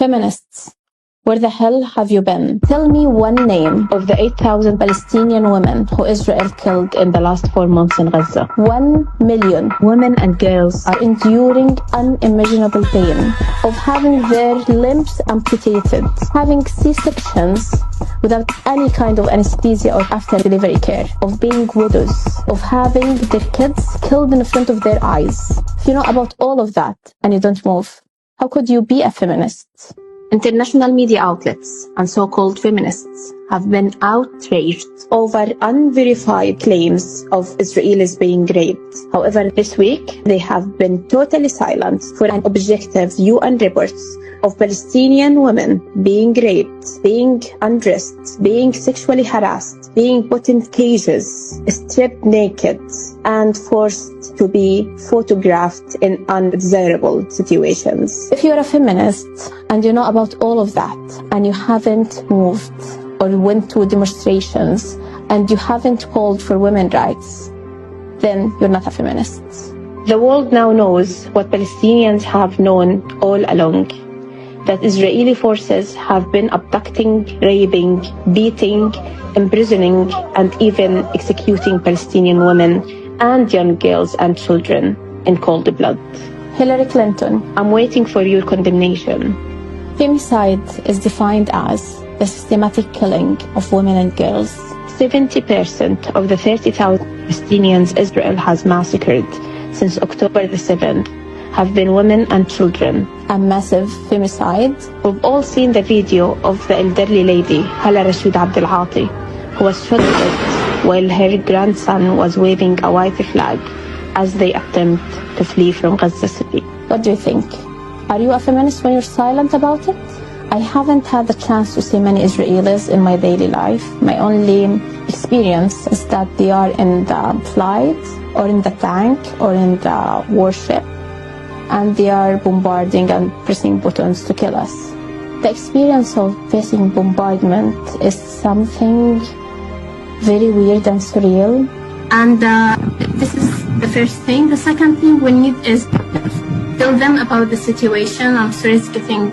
Feminists, where the hell have you been? Tell me one name of the 8,000 Palestinian women who Israel killed in the last 4 months in Gaza. 1 million women and girls are enduring unimaginable pain of having their limbs amputated, having C-sections without any kind of anesthesia or after delivery care, of being widows, of having their kids killed in front of their eyes. If you know about all of that and you don't move, how could you be a feminist? International media outlets and so-called feminists have been outraged over unverified claims of Israelis being raped. However, this week, they have been totally silent for an objective UN reports of Palestinian women being raped, being undressed, being sexually harassed, being put in cages, stripped naked, and forced to be photographed in undesirable situations. If you're a feminist and you know about all of that and you haven't moved or went to demonstrations and you haven't called for women's rights, then you're not a feminist. The world now knows what Palestinians have known all along, that Israeli forces have been abducting, raping, beating, imprisoning, and even executing Palestinian women and young girls and children in cold blood. Hillary Clinton, I'm waiting for your condemnation. Femicide is defined as the systematic killing of women and girls. 70% of the 30,000 Palestinians Israel has massacred since October the 7th have been women and children. A massive femicide. We've all seen the video of the elderly lady, Hala Rashid Abdel Aati, who was shot dead while her grandson was waving a white flag as they attempt to flee from Gaza City. What do you think? Are you a feminist when you're silent about it? I haven't had the chance to see many Israelis in my daily life. My only experience is that they are in the flight or in the tank or in the warship, and they are bombarding and pressing buttons to kill us. The experience of facing bombardment is something very weird and surreal. And this is the first thing. The second thing we need is tell them about the situation. I'm sure it's getting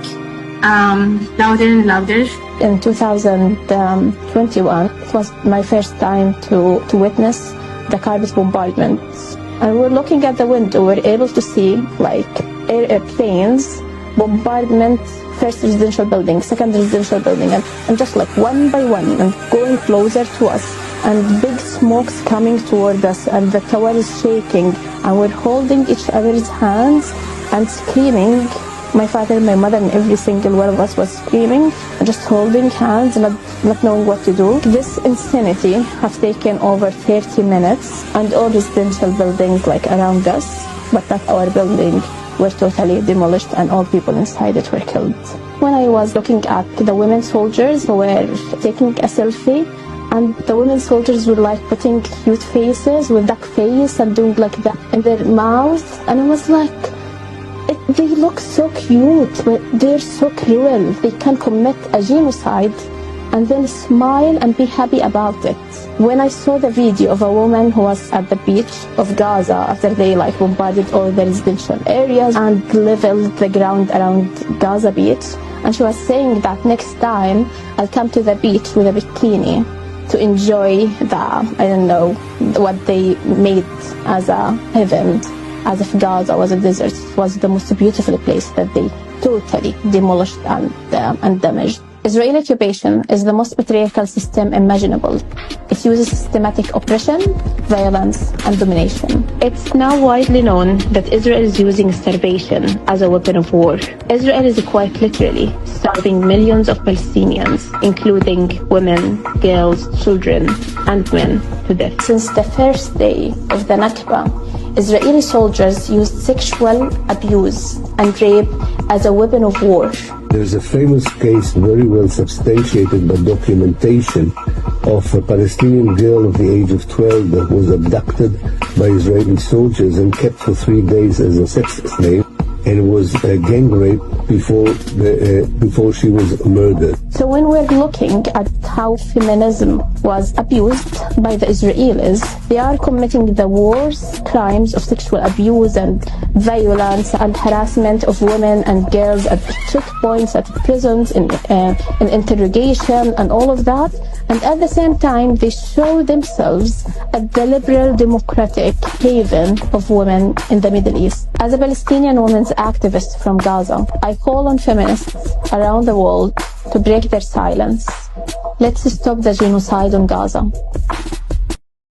louder and louder. In 2021, it was my first time to witness the carpet bombardments. And we're looking at the window, we're able to see like airplanes, bombardment, first residential building, second residential building, and just like one by one and going closer to us, and big smokes coming toward us, and the tower is shaking, and we're holding each other's hands and screaming. My father, my mother, and every single one of us was screaming, just holding hands, not knowing what to do. This insanity has taken over 30 minutes, and all residential buildings like around us, but not our building, were totally demolished, and all people inside it were killed. When I was looking at the women soldiers who were taking a selfie, and the women soldiers were like putting cute faces with duck face and doing like that in their mouth, and I was like, they look so cute, but they're so cruel. They can commit a genocide and then smile and be happy about it. When I saw the video of a woman who was at the beach of Gaza after they like bombarded all the residential areas and leveled the ground around Gaza beach, and she was saying that next time I'll come to the beach with a bikini to enjoy the, I don't know, what they made as a heaven. As if Gaza was a desert. It was the most beautiful place that they totally demolished and damaged. Israeli occupation is the most patriarchal system imaginable. It uses systematic oppression, violence, and domination. It's now widely known that Israel is using starvation as a weapon of war. Israel is quite literally starving millions of Palestinians, including women, girls, children, and men, to death. Since the first day of the Nakba, Israeli soldiers used sexual abuse and rape as a weapon of war. There's a famous case, very well substantiated by documentation, of a Palestinian girl of the age of 12 that was abducted by Israeli soldiers and kept for 3 days as a sex slave. and was gang raped before she was murdered. So when we're looking at how feminism was abused by the Israelis, they are committing the worst crimes of sexual abuse and violence and harassment of women and girls at checkpoints, at prisons, in interrogation and all of that. And at the same time, they show themselves as the liberal democratic haven of women in the Middle East. As a Palestinian women's activist from Gaza, I call on feminists around the world to break their silence. Let's stop the genocide on Gaza.